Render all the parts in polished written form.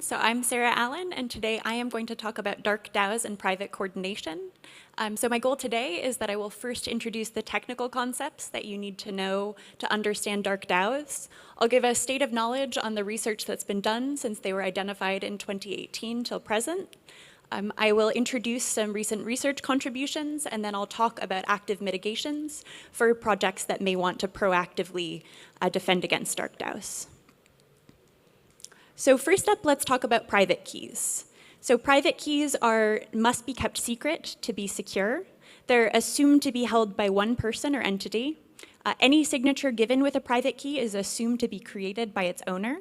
So I'm Sarah Allen, and today I am going to talk about dark DAOs and private coordination. So my goal today is that I will first introduce the technical concepts that you need to know to understand dark DAOs. I'll give a state of knowledge on the research that's been done since they were identified in 2018 till present. I will introduce some recent research contributions, and then I'll talk about active mitigations for projects that may want to proactively defend against dark DAOs. So first up, let's talk about private keys. So private keys must be kept secret to be secure. They're assumed to be held by one person or entity. Any signature given with a private key is assumed to be created by its owner,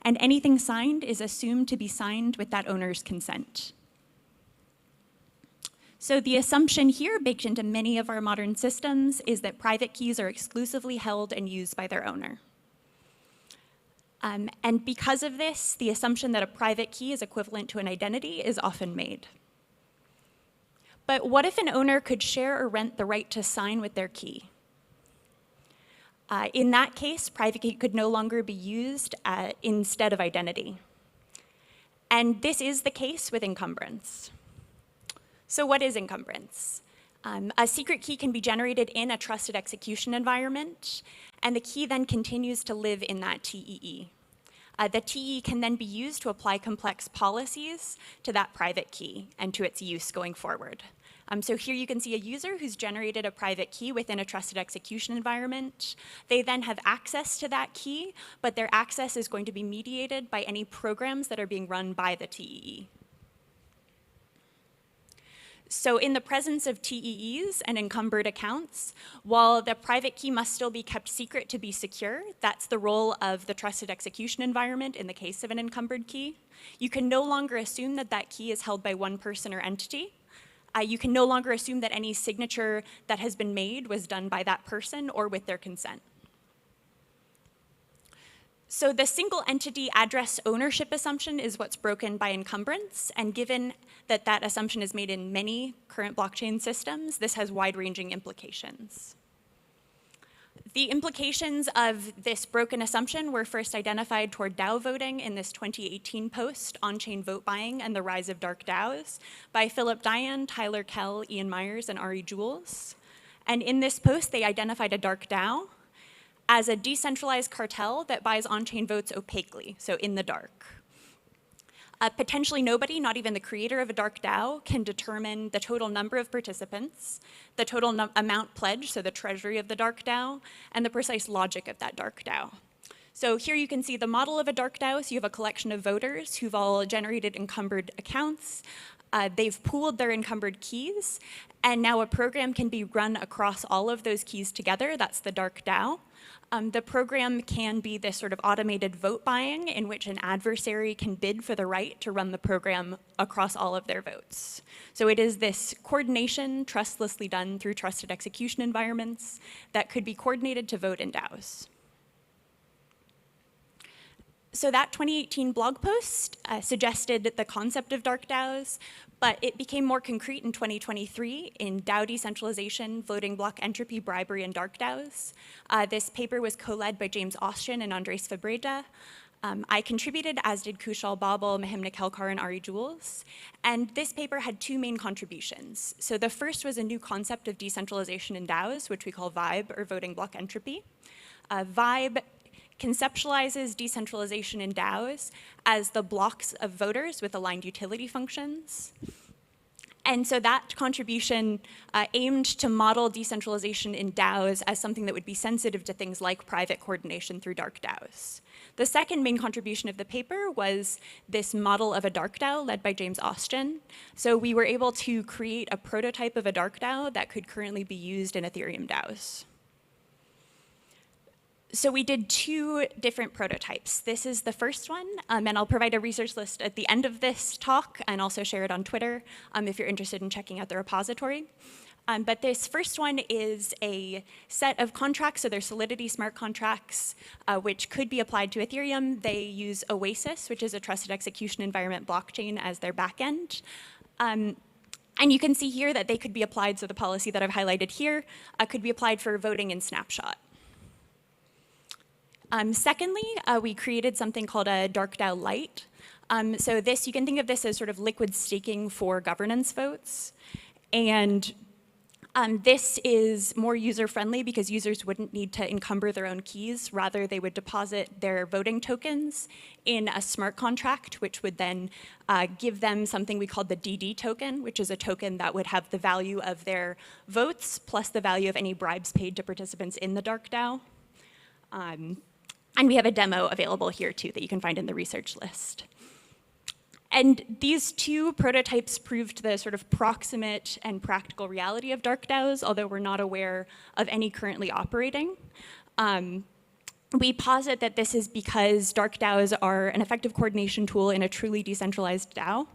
and anything signed is assumed to be signed with that owner's consent. So the assumption here, baked into many of our modern systems, is that private keys are exclusively held and used by their owner. And because of this, the assumption that a private key is equivalent to an identity is often made. But what if an owner could share or rent the right to sign with their key? In that case, private key could no longer be used instead of identity. And this is the case with encumbrance. So what is encumbrance? A secret key can be generated in a trusted execution environment, and the key then continues to live in that TEE. The TEE can then be used to apply complex policies to that private key and to its use going forward. So here you can see a user who's generated a private key within a trusted execution environment. They then have access to that key, but their access is going to be mediated by any programs that are being run by the TEE. So in the presence of TEEs and encumbered accounts, while the private key must still be kept secret to be secure, that's the role of the trusted execution environment in the case of an encumbered key, you can no longer assume that that key is held by one person or entity. You can no longer assume that any signature that has been made was done by that person or with their consent. So the single entity address ownership assumption is what's broken by encumbrance, and given that that assumption is made in many current blockchain systems, this has wide-ranging implications. The implications of this broken assumption were first identified toward DAO voting in this 2018 post, On-Chain Vote Buying and the Rise of Dark DAOs, by Philip Dian, Tyler Kell, Ian Myers, and Ari Jules. And in this post, they identified a dark DAO as a decentralized cartel that buys on-chain votes opaquely, so in the dark. Potentially nobody, not even the creator of a dark DAO, can determine the total number of participants, the total amount pledged, so the treasury of the dark DAO, and the precise logic of that dark DAO. So here you can see the model of a dark DAO. So you have a collection of voters who've all generated encumbered accounts. They've pooled their encumbered keys, and now a program can be run across all of those keys together. That's the dark DAO. The program can be this sort of automated vote buying in which an adversary can bid for the right to run the program across all of their votes. So it is this coordination trustlessly done through trusted execution environments that could be coordinated to vote in DAOs. So that 2018 blog post suggested the concept of dark DAOs, but it became more concrete in 2023 in DAO decentralization, floating block entropy, bribery, and dark DAOs. This paper was co-led by James Austin and Andres Fabrega. I contributed, as did Kushal Babel, Mahimna Kelkar, and Ari Jules. And this paper had two main contributions. So the first was a new concept of decentralization in DAOs, which we call VIBE, or voting block entropy. VIBE conceptualizes decentralization in DAOs as the blocks of voters with aligned utility functions. And so that contribution aimed to model decentralization in DAOs as something that would be sensitive to things like private coordination through dark DAOs. The second main contribution of the paper was this model of a dark DAO led by James Austin. So we were able to create a prototype of a dark DAO that could currently be used in Ethereum DAOs. So we did two different prototypes. This is the first one, and I'll provide a research list at the end of this talk and also share it on Twitter if you're interested in checking out the repository. But this first one is a set of contracts, so they're Solidity smart contracts, which could be applied to Ethereum. They use Oasis, which is a trusted execution environment blockchain, as their backend. And you can see here that they could be applied, so the policy that I've highlighted here could be applied for voting in Snapshot. Secondly, we created something called a Dark DAO Lite. So this, you can think of this as sort of liquid staking for governance votes. And this is more user-friendly because users wouldn't need to encumber their own keys. Rather, they would deposit their voting tokens in a smart contract, which would then give them something we call the DD token, which is a token that would have the value of their votes plus the value of any bribes paid to participants in the Dark DAO. And we have a demo available here, too, that you can find in the research list. And these two prototypes proved the sort of proximate and practical reality of Dark DAOs, although we're not aware of any currently operating. We posit that this is because Dark DAOs are an effective coordination tool in a truly decentralized DAO.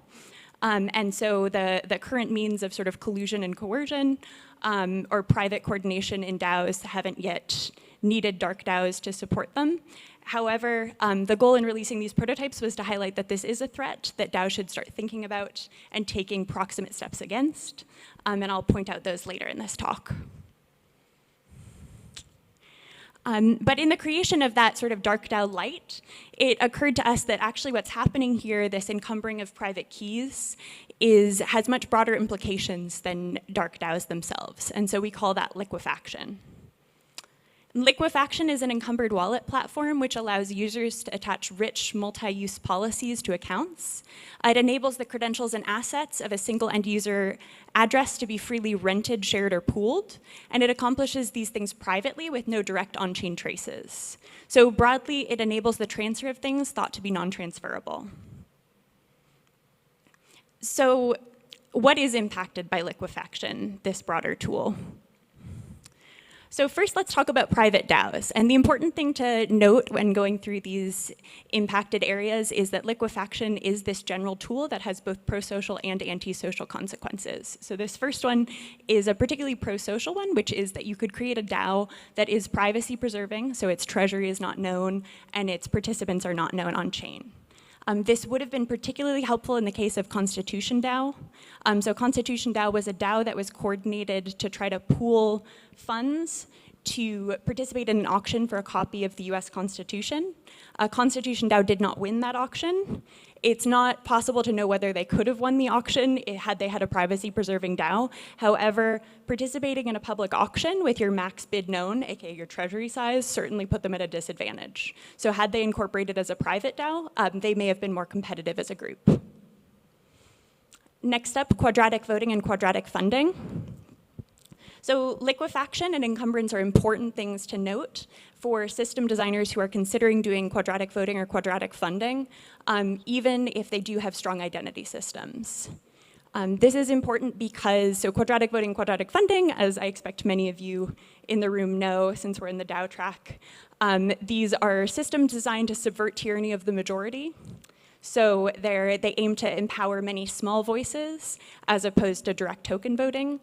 And so the current means of sort of collusion and coercion or private coordination in DAOs haven't yet needed Dark DAOs to support them. However, the goal in releasing these prototypes was to highlight that this is a threat that DAOs should start thinking about and taking proximate steps against. And I'll point out those later in this talk. But in the creation of that sort of Dark DAO light, it occurred to us that actually what's happening here, this encumbering of private keys, has much broader implications than Dark DAOs themselves. And so we call that liquefaction. Liquefaction is an encumbered wallet platform which allows users to attach rich multi-use policies to accounts. It enables the credentials and assets of a single end-user address to be freely rented, shared, or pooled, and it accomplishes these things privately with no direct on-chain traces. So broadly, it enables the transfer of things thought to be non-transferable. So what is impacted by liquefaction, this broader tool? So first, let's talk about private DAOs. And the important thing to note when going through these impacted areas is that liquefaction is this general tool that has both prosocial and antisocial consequences. So this first one is a particularly prosocial one, which is that you could create a DAO that is privacy preserving, so its treasury is not known and its participants are not known on chain. This would have been particularly helpful in the case of Constitution DAO. So Constitution DAO was a DAO that was coordinated to try to pool funds to participate in an auction for a copy of the US Constitution. Constitution DAO did not win that auction. It's not possible to know whether they could have won the auction had they had a privacy-preserving DAO. However, participating in a public auction with your max bid known, aka your treasury size, certainly put them at a disadvantage. So had they incorporated as a private DAO, they may have been more competitive as a group. Next up, quadratic voting and quadratic funding. So liquefaction and encumbrance are important things to note for system designers who are considering doing quadratic voting or quadratic funding, even if they do have strong identity systems. This is important because, so quadratic voting, quadratic funding, as I expect many of you in the room know since we're in the DAO track, these are systems designed to subvert tyranny of the majority. So they aim to empower many small voices as opposed to direct token voting.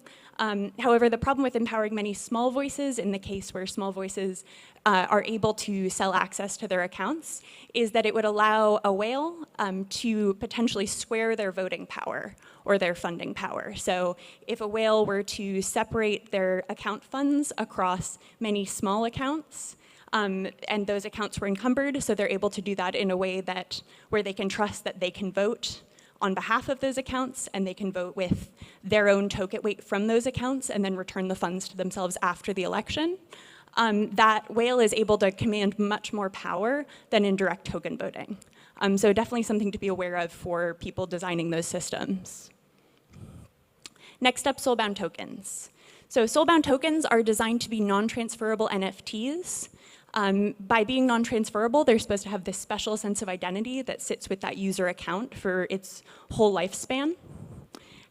However, the problem with empowering many small voices in the case where small voices are able to sell access to their accounts is that it would allow a whale to potentially square their voting power or their funding power. So if a whale were to separate their account funds across many small accounts, and those accounts were encumbered, so they're able to do that in a way that where they can trust that they can vote on behalf of those accounts, and they can vote with their own token weight from those accounts and then return the funds to themselves after the election. That whale is able to command much more power than in direct token voting. So definitely something to be aware of for people designing those systems. Next up, soulbound tokens. So soulbound tokens are designed to be non-transferable NFTs. By being non-transferable, they're supposed to have this special sense of identity that sits with that user account for its whole lifespan.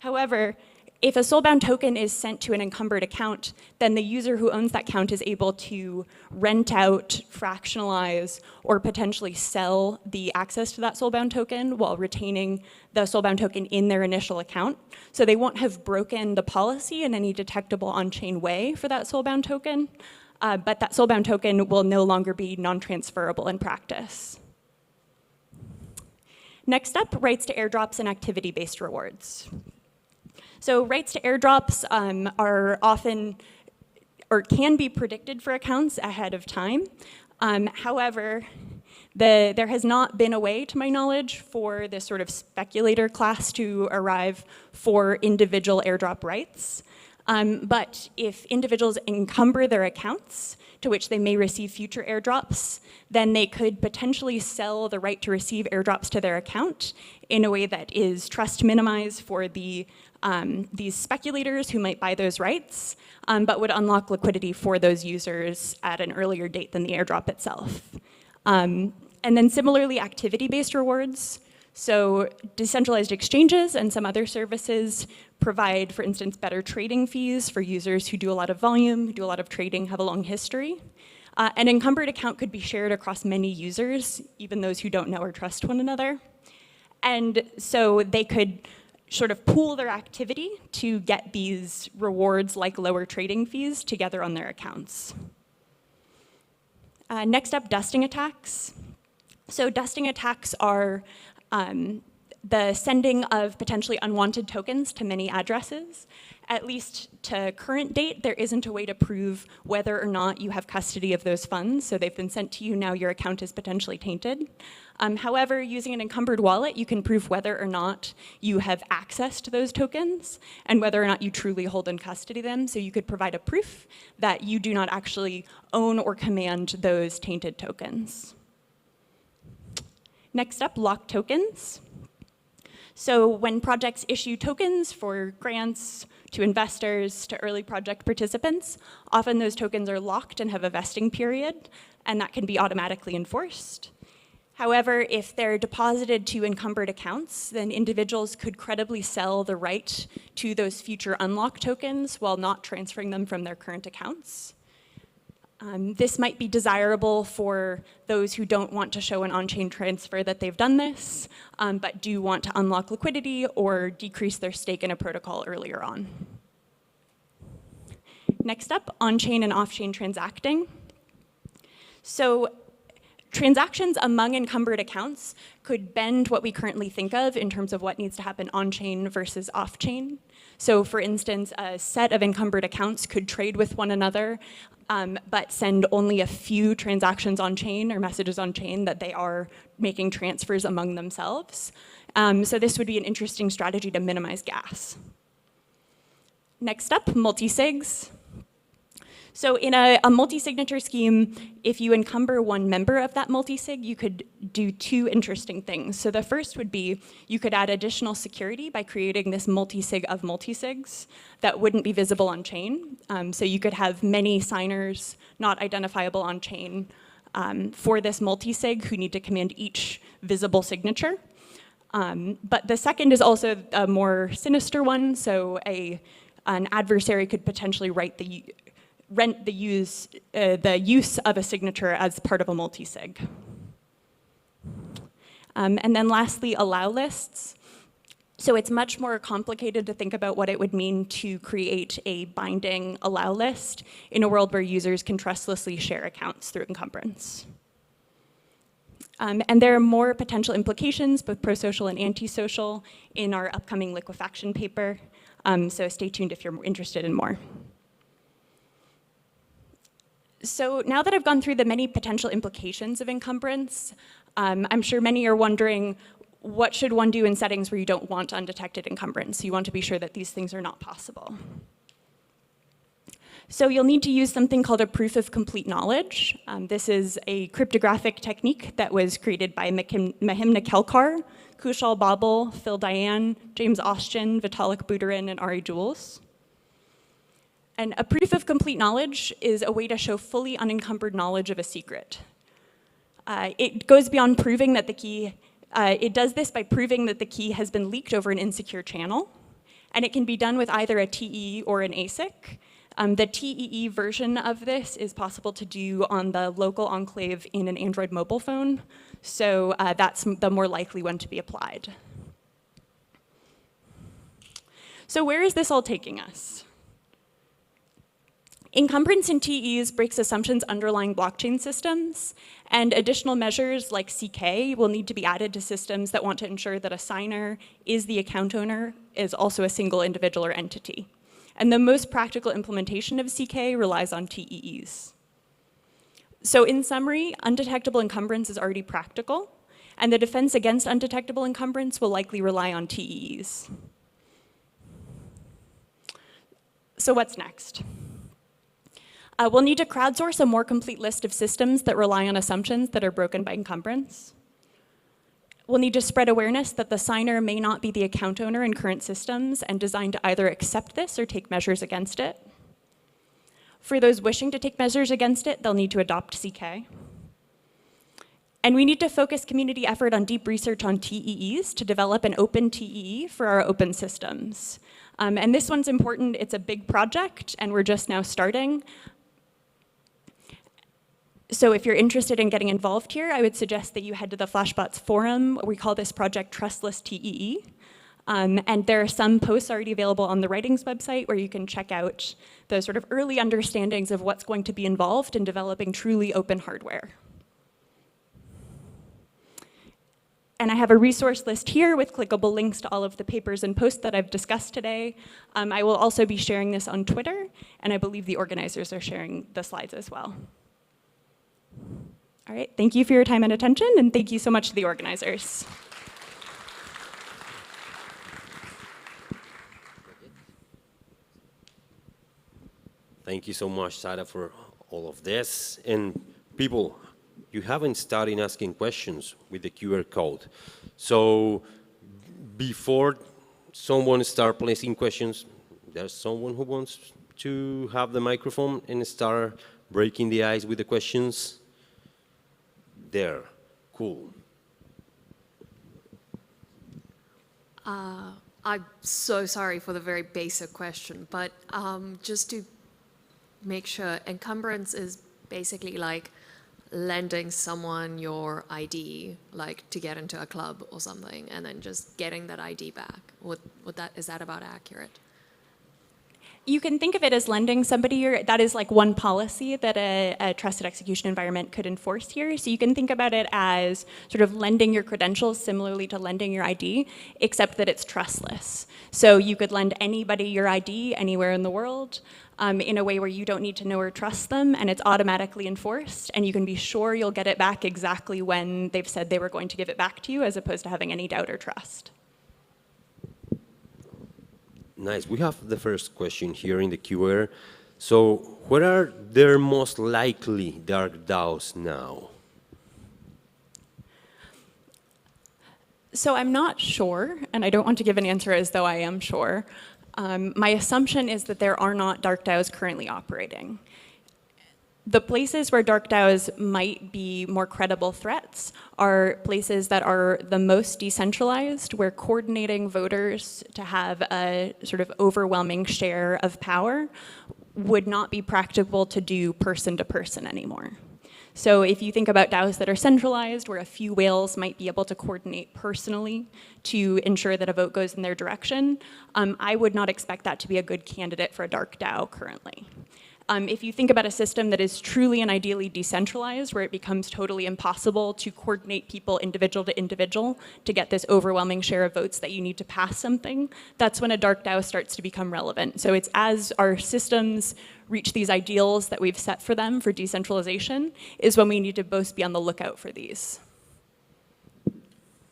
However, if a soulbound token is sent to an encumbered account, then the user who owns that account is able to rent out, fractionalize, or potentially sell the access to that soulbound token while retaining the soulbound token in their initial account. So they won't have broken the policy in any detectable on-chain way for that soulbound token. But that soulbound token will no longer be non-transferable in practice. Next up, rights to airdrops and activity-based rewards. So rights to airdrops are often, or can be predicted for accounts ahead of time. However, There has not been a way, to my knowledge, for this sort of speculator class to arrive for individual airdrop rights. But if individuals encumber their accounts, to which they may receive future airdrops, then they could potentially sell the right to receive airdrops to their account in a way that is trust minimized for these speculators who might buy those rights, but would unlock liquidity for those users at an earlier date than the airdrop itself. And then similarly, activity-based rewards. So decentralized exchanges and some other services provide, for instance, better trading fees for users who do a lot of volume, do a lot of trading, have a long history. An encumbered account could be shared across many users, even those who don't know or trust one another. And so they could sort of pool their activity to get these rewards like lower trading fees together on their accounts. Next up, dusting attacks. So dusting attacks are the sending of potentially unwanted tokens to many addresses. At least to current date, there isn't a way to prove whether or not you have custody of those funds. So they've been sent to you, now your account is potentially tainted. However, using an encumbered wallet, you can prove whether or not you have access to those tokens and whether or not you truly hold in custody them. So you could provide a proof that you do not actually own or command those tainted tokens. Next up, locked tokens. So when projects issue tokens for grants to investors, to early project participants, often those tokens are locked and have a vesting period, and that can be automatically enforced. However, if they're deposited to encumbered accounts, then individuals could credibly sell the right to those future unlocked tokens while not transferring them from their current accounts. This might be desirable for those who don't want to show an on-chain transfer that they've done this, but do want to unlock liquidity or decrease their stake in a protocol earlier on. Next up, on-chain and off-chain transacting. So transactions among encumbered accounts could bend what we currently think of in terms of what needs to happen on-chain versus off-chain. So for instance, a set of encumbered accounts could trade with one another, but send only a few transactions on-chain or messages on-chain that they are making transfers among themselves. So this would be an interesting strategy to minimize gas. Next up, multi-sigs. So in a multi-signature scheme, if you encumber one member of that multi-sig, you could do two interesting things. So the first would be you could add additional security by creating this multi-sig of multi-sigs that wouldn't be visible on chain. So you could have many signers not identifiable on chain for this multi-sig who need to command each visible signature. But the second is also a more sinister one. So an adversary could potentially rent the use of a signature as part of a multi-sig. And then lastly, allow lists. So it's much more complicated to think about what it would mean to create a binding allow list in a world where users can trustlessly share accounts through encumbrance. And there are more potential implications, both prosocial and antisocial, in our upcoming liquefaction paper. So stay tuned if you're interested in more. So now that I've gone through the many potential implications of encumbrance, I'm sure many are wondering, what should one do in settings where you don't want undetected encumbrance? You want to be sure that these things are not possible. So you'll need to use something called a proof of complete knowledge. This is a cryptographic technique that was created by Mahimna Kelkar, Kushal Babel, Phil Diane, James Ostian, Vitalik Buterin, and Ari Jules. And a proof of complete knowledge is a way to show fully unencumbered knowledge of a secret. It goes beyond proving that the key, it does this by proving that the key has been leaked over an insecure channel. And it can be done with either a TEE or an ASIC. The TEE version of this is possible to do on the local enclave in an Android mobile phone. So that's the more likely one to be applied. So where is this all taking us? Encumbrance in TEs breaks assumptions underlying blockchain systems, and additional measures like CK will need to be added to systems that want to ensure that a signer is the account owner, is also a single individual or entity. And the most practical implementation of CK relies on TEEs. So in summary, undetectable encumbrance is already practical, and the defense against undetectable encumbrance will likely rely on TEEs. So what's next? We'll need to crowdsource a more complete list of systems that rely on assumptions that are broken by encumbrance. We'll need to spread awareness that the signer may not be the account owner in current systems and design to either accept this or take measures against it. For those wishing to take measures against it, they'll need to adopt CK. And we need to focus community effort on deep research on TEEs to develop an open TEE for our open systems. And this one's important. It's a big project, and we're just now starting. So if you're interested in getting involved here, I would suggest that you head to the Flashbots forum. We call this project Trustless TEE. And there are some posts already available on the Writings website where you can check out the sort of early understandings of what's going to be involved in developing truly open hardware. And I have a resource list here with clickable links to all of the papers and posts that I've discussed today. I will also be sharing this on Twitter, and I believe the organizers are sharing the slides as well. All right, thank you for your time and attention, and thank you so much to the organizers. Thank you so much, Sada, for all of this. And people, you haven't started asking questions with the QR code. So before someone starts placing questions, there's someone who wants to have the microphone and start breaking the ice with the questions. There, cool. I'm so sorry for the very basic question, but just to make sure, encumbrance is basically like lending someone your ID, like to get into a club or something, and then just getting that ID back. Is that about accurate? You can think of it as lending somebody, that is like one policy that a trusted execution environment could enforce here. So you can think about it as sort of lending your credentials similarly to lending your ID, except that it's trustless. So you could lend anybody your ID anywhere in the world in a way where you don't need to know or trust them, and it's automatically enforced, and you can be sure you'll get it back exactly when they've said they were going to give it back to you, as opposed to having any doubt or trust. Nice. We have the first question here in the QR. So what are their most likely dark DAOs now? So I'm not sure, and I don't want to give an answer as though I am sure. My assumption is that there are not dark DAOs currently operating. The places where dark DAOs might be more credible threats are places that are the most decentralized, where coordinating voters to have a sort of overwhelming share of power would not be practical to do person to person anymore. So if you think about DAOs that are centralized, where a few whales might be able to coordinate personally to ensure that a vote goes in their direction, I would not expect that to be a good candidate for a dark DAO currently. If you think about a system that is truly and ideally decentralized, where it becomes totally impossible to coordinate people individual to individual to get this overwhelming share of votes that you need to pass something, that's when a dark DAO starts to become relevant. So it's as our systems reach these ideals that we've set for them for decentralization is when we need to both be on the lookout for these.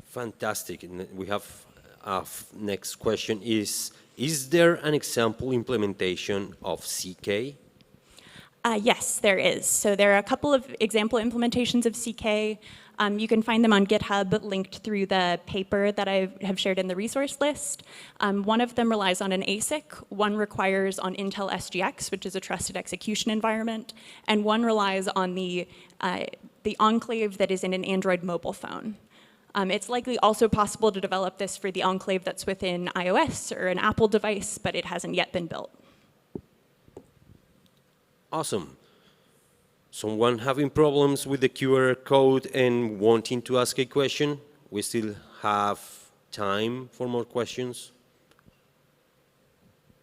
Fantastic. And we have our next question is there an example implementation of CK? Yes, there is. So there are a couple of example implementations of CK. You can find them on GitHub linked through the paper that I have shared in the resource list. One of them relies on an ASIC, one requires on Intel SGX, which is a trusted execution environment, and one relies on the enclave that is in an Android mobile phone. It's likely also possible to develop this for the enclave that's within iOS or an Apple device, but it hasn't yet been built. Awesome. Someone having problems with the QR code and wanting to ask a question? We still have time for more questions.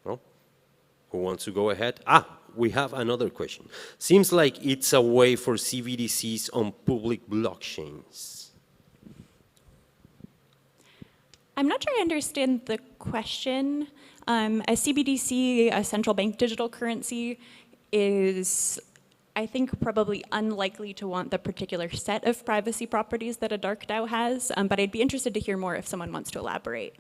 No? Who wants to go ahead? We have another question. Seems like it's a way for CBDCs on public blockchains. I'm not sure I understand the question. A CBDC, a central bank digital currency, is, I think probably unlikely to want the particular set of privacy properties that a dark DAO has, but I'd be interested to hear more if someone wants to elaborate.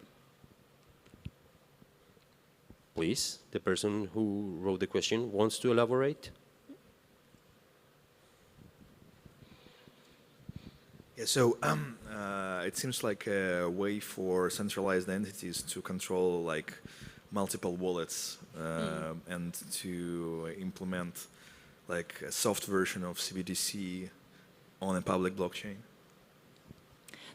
Please, the person who wrote the question wants to elaborate? Yeah, so it seems like a way for centralized entities to control like multiple wallets and to implement like a soft version of CBDC on a public blockchain.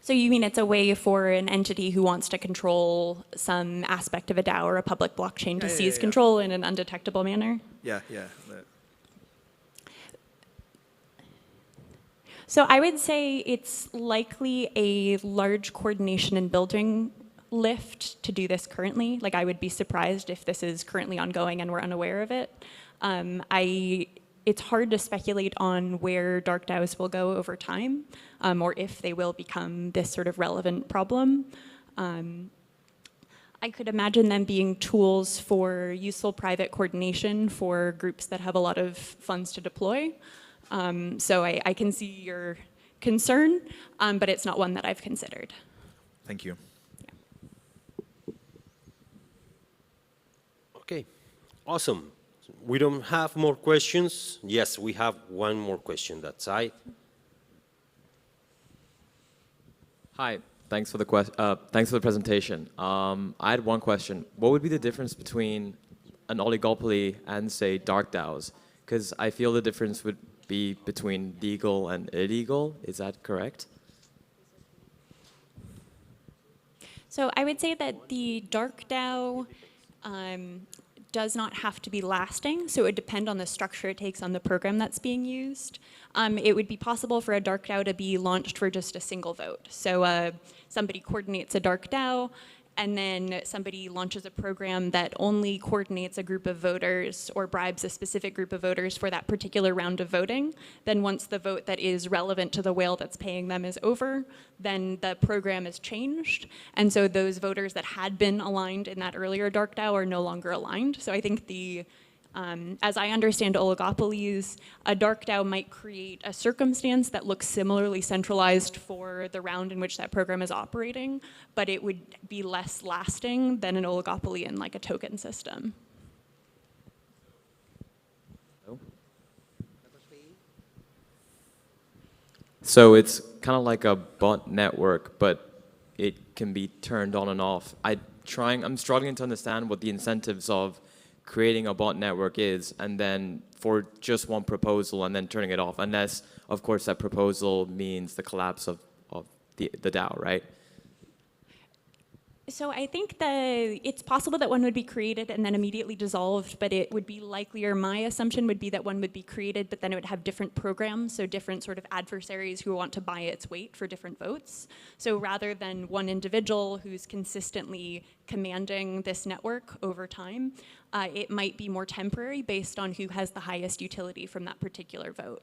So you mean it's a way for an entity who wants to control some aspect of a DAO or a public blockchain to seize control in an undetectable manner? Yeah. So I would say it's likely a large coordination and building lift to do this currently. Like, I would be surprised if this is currently ongoing and we're unaware of it. It's hard to speculate on where dark DAOs will go over time, or if they will become this sort of relevant problem. I could imagine them being tools for useful private coordination for groups that have a lot of funds to deploy. So I can see your concern, but it's not one that I've considered. Thank you. Okay, awesome. We don't have more questions. Yes, we have one more question that side. Hi, thanks for the presentation. I had one question. What would be the difference between an oligopoly and, say, dark DAOs? Because I feel the difference would be between legal and illegal. Is that correct? So I would say that the dark DAO does not have to be lasting, so it would depend on the structure it takes on the program that's being used. It would be possible for a dark DAO to be launched for just a single vote. So somebody coordinates a dark DAO, and then somebody launches a program that only coordinates a group of voters or bribes a specific group of voters for that particular round of voting. Then once the vote that is relevant to the whale that's paying them is over, then the program is changed. And so those voters that had been aligned in that earlier dark DAO are no longer aligned. So I think as I understand oligopolies, a dark DAO might create a circumstance that looks similarly centralized for the round in which that program is operating, but it would be less lasting than an oligopoly in like a token system. So it's kind of like a bot network, but it can be turned on and off. I'm struggling to understand what the incentives of creating a bot network is, and then for just one proposal and then turning it off, unless, of course, that proposal means the collapse of the DAO, right? So I think that it's possible that one would be created and then immediately dissolved, but it would be likelier, my assumption would be that one would be created, but then it would have different programs, so different sort of adversaries who want to buy its weight for different votes. So rather than one individual who's consistently commanding this network over time, it might be more temporary based on who has the highest utility from that particular vote.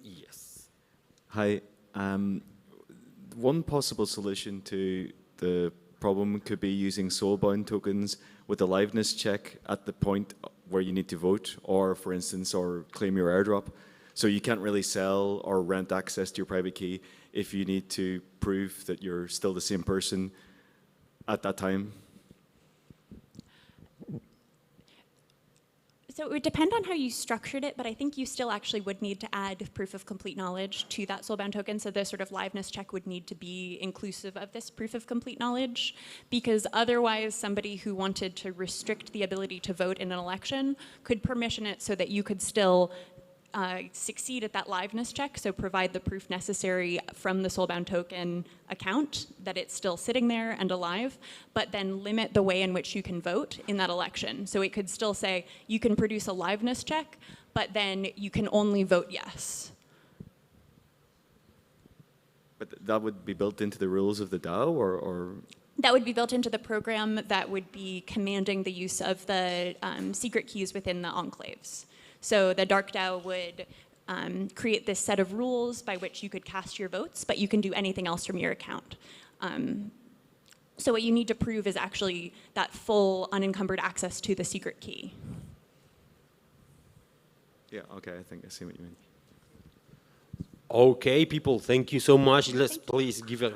Yes. Hi. One possible solution to the problem could be using soulbound tokens with a liveness check at the point where you need to vote, or for instance, or claim your airdrop. So you can't really sell or rent access to your private key if you need to prove that you're still the same person at that time. So it would depend on how you structured it, but I think you still actually would need to add proof of complete knowledge to that soulbound token. So the sort of liveness check would need to be inclusive of this proof of complete knowledge, because otherwise somebody who wanted to restrict the ability to vote in an election could permission it so that you could still succeed at that liveness check, so provide the proof necessary from the soulbound token account that it's still sitting there and alive, but then limit the way in which you can vote in that election. So it could still say you can produce a liveness check, but then you can only vote yes. But that would be built into the rules of the DAO, or? That would be built into the program that would be commanding the use of the secret keys within the enclaves. So the dark DAO would create this set of rules by which you could cast your votes, but you can do anything else from your account. So what you need to prove is actually that full unencumbered access to the secret key. Yeah, okay, I think I see what you mean. Okay, people, thank you so much. Let's please give a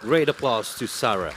great applause to Sarah.